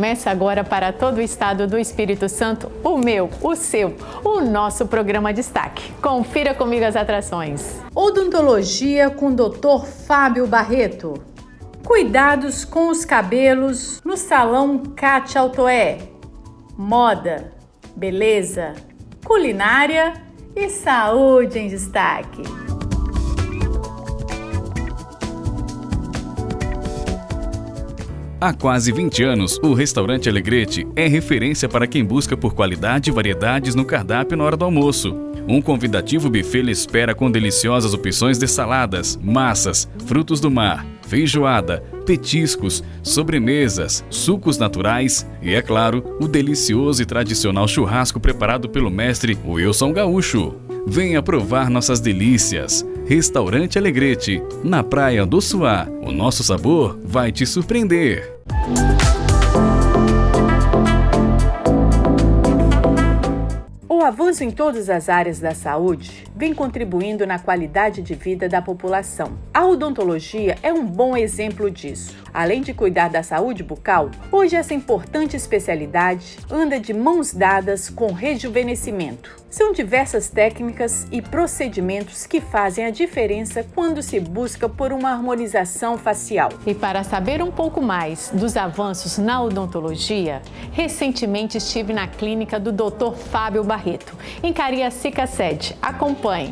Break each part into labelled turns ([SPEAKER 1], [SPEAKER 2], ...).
[SPEAKER 1] Começa agora para todo o estado do Espírito Santo, o meu, o seu, o nosso programa Destaque. Confira comigo as atrações.
[SPEAKER 2] Odontologia com Dr. Fábio Barreto. Cuidados com os cabelos no Salão Cátia Altoé. Moda, beleza, culinária e saúde em destaque.
[SPEAKER 3] Há quase 20 anos, o restaurante Alegrete é referência para quem busca por qualidade e variedades no cardápio na hora do almoço. Um convidativo buffet lhe espera com deliciosas opções de saladas, massas, frutos do mar, feijoada, petiscos, sobremesas, sucos naturais e, é claro, o delicioso e tradicional churrasco preparado pelo mestre Wilson Gaúcho. Venha provar nossas delícias. Restaurante Alegrete, na Praia do Suá. O nosso sabor vai te surpreender.
[SPEAKER 2] O avanço em todas as áreas da saúde vem contribuindo na qualidade de vida da população. A odontologia é um bom exemplo disso. Além de cuidar da saúde bucal, hoje essa importante especialidade anda de mãos dadas com rejuvenescimento. São diversas técnicas e procedimentos que fazem a diferença quando se busca por uma harmonização facial.
[SPEAKER 1] E para saber um pouco mais dos avanços na odontologia, recentemente estive na clínica do Dr. Fábio Barreto, em Cariacica Sede. Acompanhe!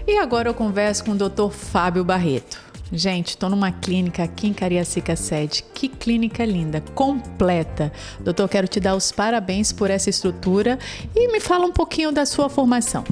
[SPEAKER 1] E agora eu converso com o Dr. Fábio Barreto. Gente, estou numa clínica aqui em Cariacica Sede. Que clínica linda, completa. Doutor, quero te dar os parabéns por essa estrutura e me fala um pouquinho da sua formação.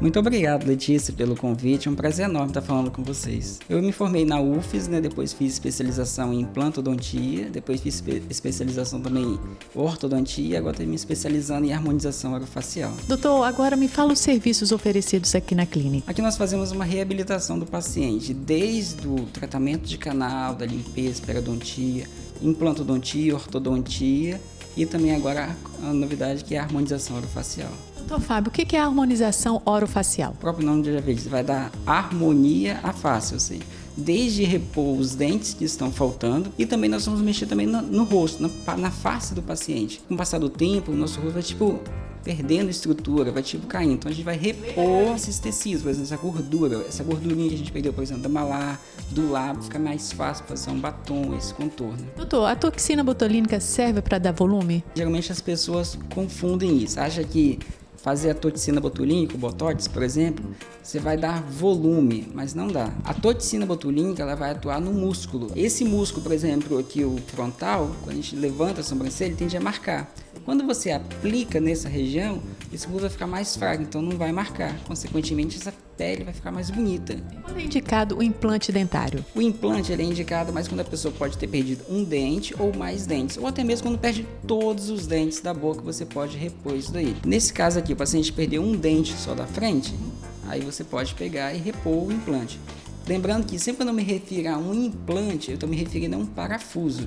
[SPEAKER 4] Muito obrigado, Letícia, pelo convite. É um prazer enorme estar falando com vocês. Eu me formei na UFES, depois fiz especialização em implantodontia, depois fiz especialização também em ortodontia, agora estou me especializando em harmonização orofacial.
[SPEAKER 1] Doutor, agora me fala os serviços oferecidos aqui na clínica.
[SPEAKER 4] Aqui nós fazemos uma reabilitação do paciente, desde o tratamento de canal, da limpeza, periodontia, implantodontia, ortodontia e também agora a novidade que é a harmonização orofacial.
[SPEAKER 1] Doutor Fábio, o que é a harmonização orofacial?
[SPEAKER 4] O próprio nome já diz, vai dar harmonia à face, ou seja, desde repor os dentes que estão faltando e também nós vamos mexer também no rosto, na face do paciente. Com o passar do tempo, o nosso rosto vai perdendo estrutura, vai caindo. Então a gente vai repor esses tecidos, por exemplo, essa gordurinha que a gente perdeu, por exemplo, da malar, do lábio, fica mais fácil fazer um batom, esse contorno.
[SPEAKER 1] Doutor, a toxina botulínica serve para dar volume?
[SPEAKER 4] Geralmente as pessoas confundem isso, acham que fazer a toxina botulínica, o botox, por exemplo, você vai dar volume, mas não dá. A toxina botulínica, ela vai atuar no músculo. Esse músculo, por exemplo, aqui o frontal, quando a gente levanta a sobrancelha, ele tende a marcar. Quando você aplica nessa região, esse músculo vai ficar mais fraco, então não vai marcar. Consequentemente, essa pele vai ficar mais bonita.
[SPEAKER 1] Quando é indicado o implante dentário?
[SPEAKER 4] O implante ele é indicado mais quando a pessoa pode ter perdido um dente ou mais dentes, ou até mesmo quando perde todos os dentes da boca, você pode repor isso daí. Nesse caso aqui, o paciente perdeu um dente só da frente, aí você pode pegar e repor o implante. Lembrando que sempre quando eu me refiro a um implante, eu estou me referindo a um parafuso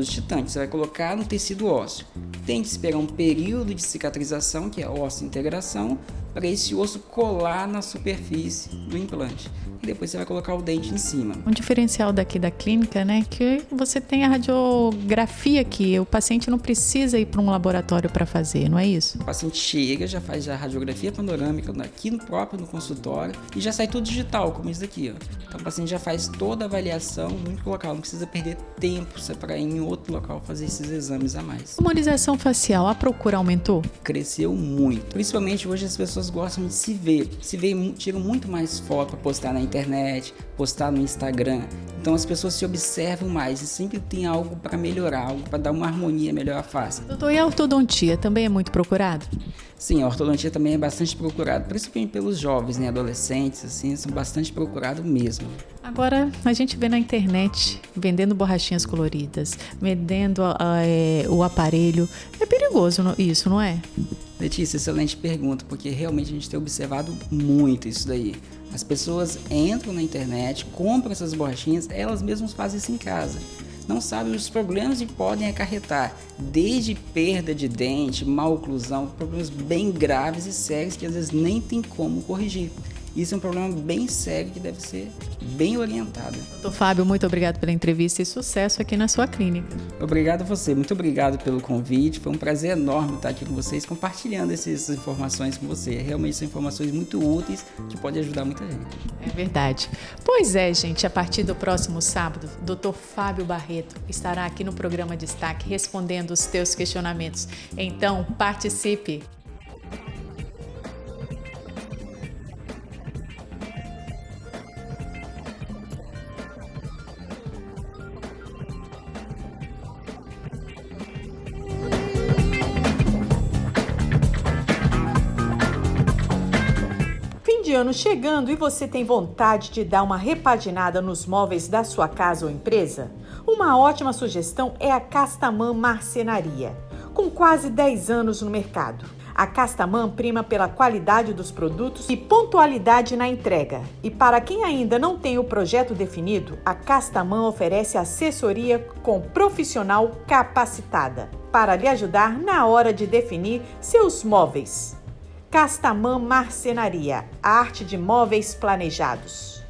[SPEAKER 4] titânio. Você vai colocar no tecido ósseo. Tem que esperar um período de cicatrização, que é osso-integração, para esse osso colar na superfície do implante. E depois você vai colocar o dente em cima.
[SPEAKER 1] Um diferencial daqui da clínica, que você tem a radiografia aqui. O paciente não precisa ir para um laboratório para fazer, não é isso?
[SPEAKER 4] O paciente chega, já faz a radiografia panorâmica aqui no consultório e já sai tudo digital, como isso daqui, ó. Então o paciente já faz toda a avaliação no único local, não precisa perder tempo para ir em outro local fazer esses exames a mais.
[SPEAKER 1] Harmonização facial, a procura aumentou?
[SPEAKER 4] Cresceu muito. Principalmente hoje as pessoas gostam de se ver, tiram muito mais foto para postar na internet, postar no Instagram. Então as pessoas se observam mais e sempre tem algo para melhorar, algo para dar uma harmonia melhor à face.
[SPEAKER 1] Doutor, e a ortodontia também é muito procurado?
[SPEAKER 4] Sim, a ortodontia também é bastante procurada, principalmente pelos jovens, adolescentes, são bastante procurados mesmo.
[SPEAKER 1] Agora, a gente vê na internet vendendo borrachinhas coloridas, vendendo o aparelho. É perigoso isso, não é?
[SPEAKER 4] Letícia, excelente pergunta, porque realmente a gente tem observado muito isso daí. As pessoas entram na internet, compram essas borrachinhas, elas mesmas fazem isso em casa. Não sabem os problemas que podem acarretar, desde perda de dente, mal oclusão, problemas bem graves e sérios que às vezes nem tem como corrigir. Isso é um problema bem sério que deve ser bem orientado.
[SPEAKER 1] Doutor Fábio, muito obrigado pela entrevista e sucesso aqui na sua clínica.
[SPEAKER 4] Obrigado a você, muito obrigado pelo convite. Foi um prazer enorme estar aqui com vocês, compartilhando essas informações com você. Realmente são informações muito úteis que podem ajudar muita gente.
[SPEAKER 1] É verdade. Pois é, gente, a partir do próximo sábado, Dr. Fábio Barreto estará aqui no programa Destaque respondendo os teus questionamentos. Então, participe!
[SPEAKER 2] De ano chegando e você tem vontade de dar uma repaginada nos móveis da sua casa ou empresa? Uma ótima sugestão é a Castamã Marcenaria, com quase 10 anos no mercado. A Castamã prima pela qualidade dos produtos e pontualidade na entrega. E para quem ainda não tem o projeto definido, a Castamã oferece assessoria com profissional capacitada para lhe ajudar na hora de definir seus móveis. Castamã Marcenaria, a arte de móveis planejados.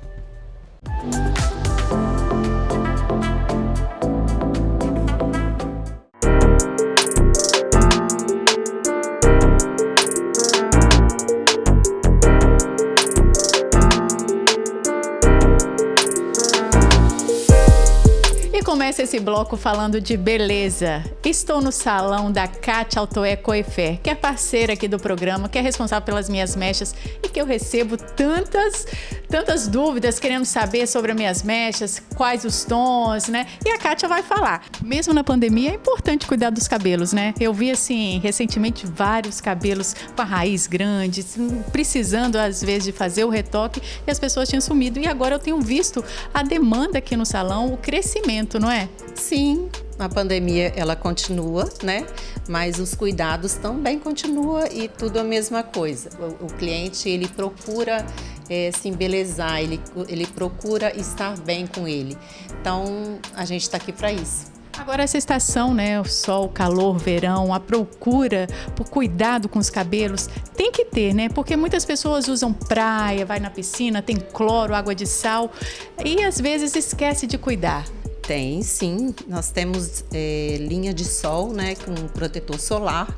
[SPEAKER 1] Começa esse bloco falando de beleza. Estou no salão da Kátia Altoé Coifer, que é parceira aqui do programa, que é responsável pelas minhas mechas e que eu recebo tantas dúvidas querendo saber sobre as minhas mechas, quais os tons, né? E a Kátia vai falar. Mesmo na pandemia é importante cuidar dos cabelos, né? Eu vi assim, recentemente vários cabelos com a raiz grande, precisando às vezes de fazer o retoque e as pessoas tinham sumido. E agora eu tenho visto a demanda aqui no salão, o crescimento, não é?
[SPEAKER 5] Sim, a pandemia ela continua, né? Mas os cuidados também continuam e tudo a mesma coisa. O cliente ele procura se embelezar, ele procura estar bem com ele. Então a gente está aqui para isso.
[SPEAKER 1] Agora essa estação, né, o sol, o calor, o verão, a procura por cuidado com os cabelos, tem que ter, né? Porque muitas pessoas usam praia, vai na piscina, tem cloro, água de sal e às vezes esquece de cuidar.
[SPEAKER 5] Tem, sim. Nós temos linha de sol, né, com protetor solar,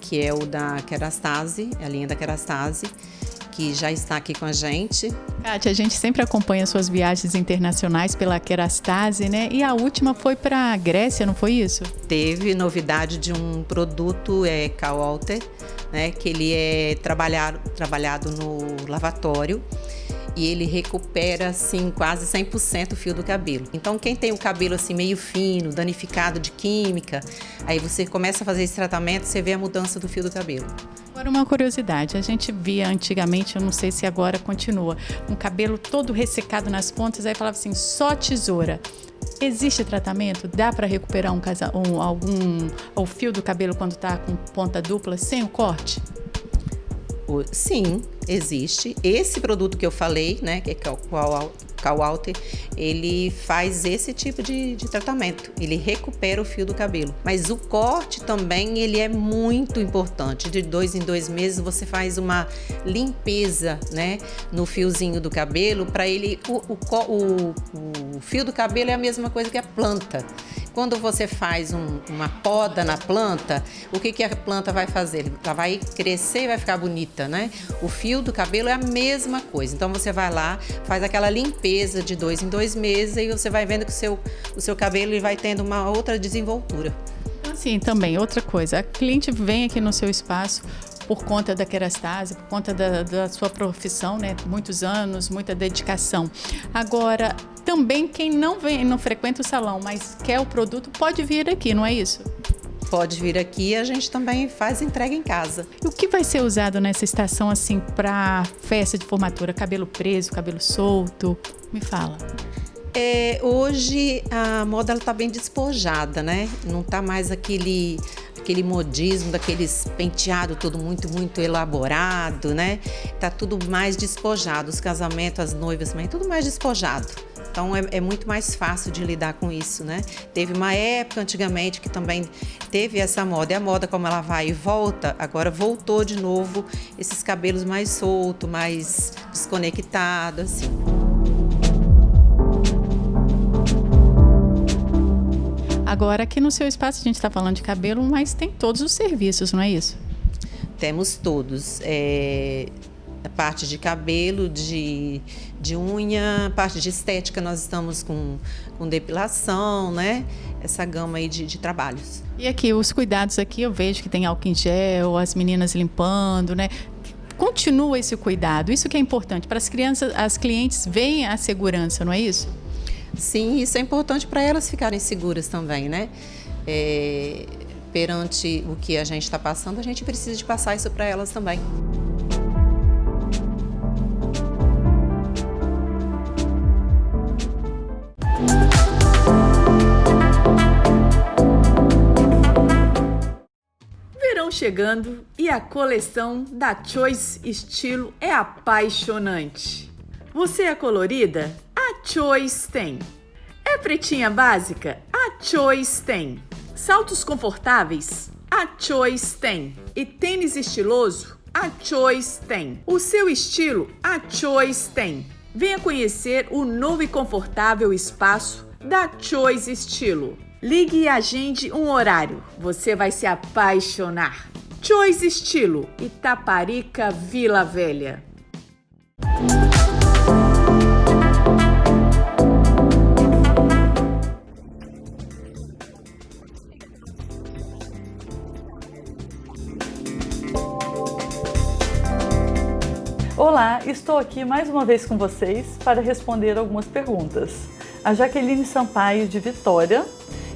[SPEAKER 5] que é o da Kerastase, a linha da Kerastase, que já está aqui com a gente.
[SPEAKER 1] Kátia, a gente sempre acompanha suas viagens internacionais pela Kerastase, né? E a última foi para a Grécia, não foi isso?
[SPEAKER 5] Teve novidade de um produto, Cal-Alter, né, que ele é trabalhado no lavatório. E ele recupera, assim, quase 100% o fio do cabelo. Então, quem tem o cabelo, assim, meio fino, danificado de química, aí você começa a fazer esse tratamento, você vê a mudança do fio do cabelo.
[SPEAKER 1] Agora, uma curiosidade. A gente via antigamente, eu não sei se agora continua, um cabelo todo ressecado nas pontas, aí falava assim, só tesoura. Existe tratamento? Dá para recuperar o fio do cabelo quando está com ponta dupla, sem o corte?
[SPEAKER 5] Sim, existe. Esse produto que eu falei, né, que é Cal-Alter, ele faz esse tipo de tratamento. Ele recupera o fio do cabelo. Mas o corte também, ele é muito importante. De 2 em 2 meses você faz uma limpeza, né, no fiozinho do cabelo para ele... O fio do cabelo é a mesma coisa que a planta. Quando você faz uma poda na planta, o que a planta vai fazer? Ela vai crescer e vai ficar bonita, né? O fio do cabelo é a mesma coisa. Então você vai lá, faz aquela limpeza de 2 em 2 meses e você vai vendo que o seu cabelo ele vai tendo uma outra desenvoltura.
[SPEAKER 1] Assim, também, outra coisa, a cliente vem aqui no seu espaço por conta da Kerastase, por conta da sua profissão, né? Muitos anos, muita dedicação. Agora, também quem não frequenta o salão, mas quer o produto, pode vir aqui, não é isso?
[SPEAKER 5] Pode vir aqui e a gente também faz entrega em casa.
[SPEAKER 1] E o que vai ser usado nessa estação, assim, para festa de formatura? Cabelo preso, cabelo solto? Me fala.
[SPEAKER 5] Hoje a moda está bem despojada, né? Não está mais aquele modismo daqueles penteado tudo muito elaborado, né? Tá tudo mais despojado, os casamentos, as noivas também, tudo mais despojado. Então é muito mais fácil de lidar com isso, né? Teve uma época antigamente que também teve essa moda, e a moda como ela vai e volta, agora voltou de novo esses cabelos mais soltos, mais desconectados, assim.
[SPEAKER 1] Agora, aqui no seu espaço, a gente está falando de cabelo, mas tem todos os serviços, não é isso?
[SPEAKER 5] Temos todos. A parte de cabelo, de unha, parte de estética, nós estamos com depilação, né? Essa gama aí de trabalhos.
[SPEAKER 1] E aqui, os cuidados aqui, eu vejo que tem álcool em gel, as meninas limpando, né? Continua esse cuidado, isso que é importante. Para as crianças, as clientes veem a segurança, não é isso?
[SPEAKER 5] Sim, isso é importante para elas ficarem seguras também, né? Perante o que a gente está passando, a gente precisa de passar isso para elas também.
[SPEAKER 2] Verão chegando e a coleção da Choice Estilo é apaixonante. Você é colorida? A Choice tem. É pretinha básica? A Choice tem. Saltos confortáveis? A Choice tem. E tênis estiloso? A Choice tem. O seu estilo? A Choice tem. Venha conhecer o novo e confortável espaço da Choice Estilo. Ligue e agende um horário. Você vai se apaixonar. Choice Estilo, Itaparica, Vila Velha.
[SPEAKER 6] Olá, estou aqui mais uma vez com vocês para responder algumas perguntas. A Jaqueline Sampaio, de Vitória,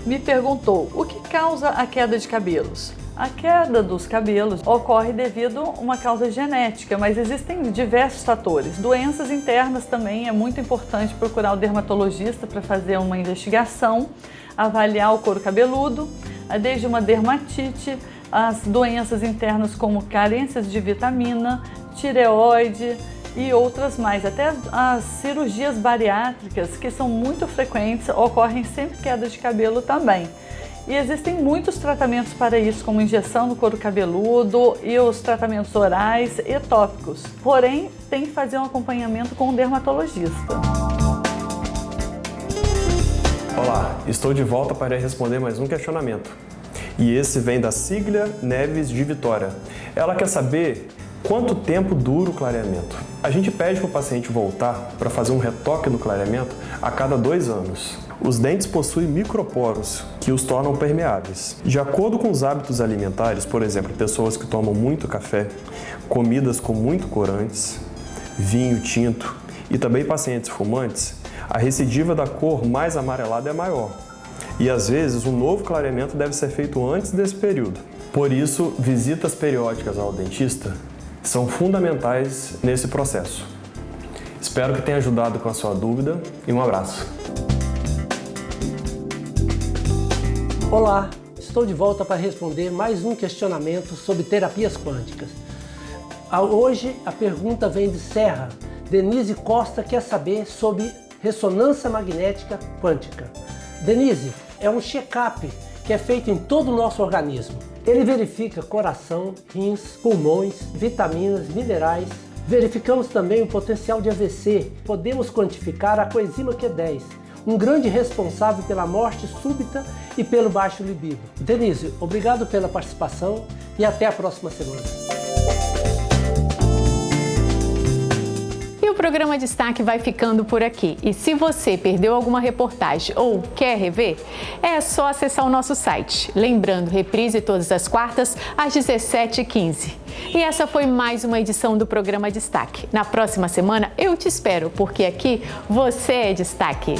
[SPEAKER 6] me perguntou o que causa a queda de cabelos. A queda dos cabelos ocorre devido a uma causa genética, mas existem diversos fatores. Doenças internas também é muito importante procurar o dermatologista para fazer uma investigação, avaliar o couro cabeludo, desde uma dermatite, as doenças internas como carências de vitamina, tireoide e outras mais. Até as cirurgias bariátricas, que são muito frequentes, ocorrem sempre queda de cabelo também. E existem muitos tratamentos para isso, como injeção no couro cabeludo e os tratamentos orais e tópicos. Porém, tem que fazer um acompanhamento com um dermatologista.
[SPEAKER 7] Olá, estou de volta para responder mais um questionamento. E esse vem da Cíglia Neves, de Vitória. Ela quer saber quanto tempo dura o clareamento. A gente pede para o paciente voltar para fazer um retoque no clareamento a cada 2 anos. Os dentes possuem microporos que os tornam permeáveis. De acordo com os hábitos alimentares, por exemplo, pessoas que tomam muito café, comidas com muito corantes, vinho tinto e também pacientes fumantes, a recidiva da cor mais amarelada é maior. E às vezes um novo clareamento deve ser feito antes desse período. Por isso, visitas periódicas ao dentista são fundamentais nesse processo. Espero que tenha ajudado com a sua dúvida e um abraço.
[SPEAKER 8] Olá, estou de volta para responder mais um questionamento sobre terapias quânticas. Hoje a pergunta vem de Serra. Denise Costa quer saber sobre ressonância magnética quântica. Denise, é um check-up que é feito em todo o nosso organismo. Ele verifica coração, rins, pulmões, vitaminas, minerais. Verificamos também o potencial de AVC. Podemos quantificar a coenzima Q10, um grande responsável pela morte súbita e pelo baixo libido. Denise, obrigado pela participação e até a próxima semana.
[SPEAKER 1] E o programa Destaque vai ficando por aqui. E se você perdeu alguma reportagem ou quer rever, é só acessar o nosso site. Lembrando, reprise todas as quartas às 17h15. E essa foi mais uma edição do programa Destaque. Na próxima semana eu te espero, porque aqui você é destaque.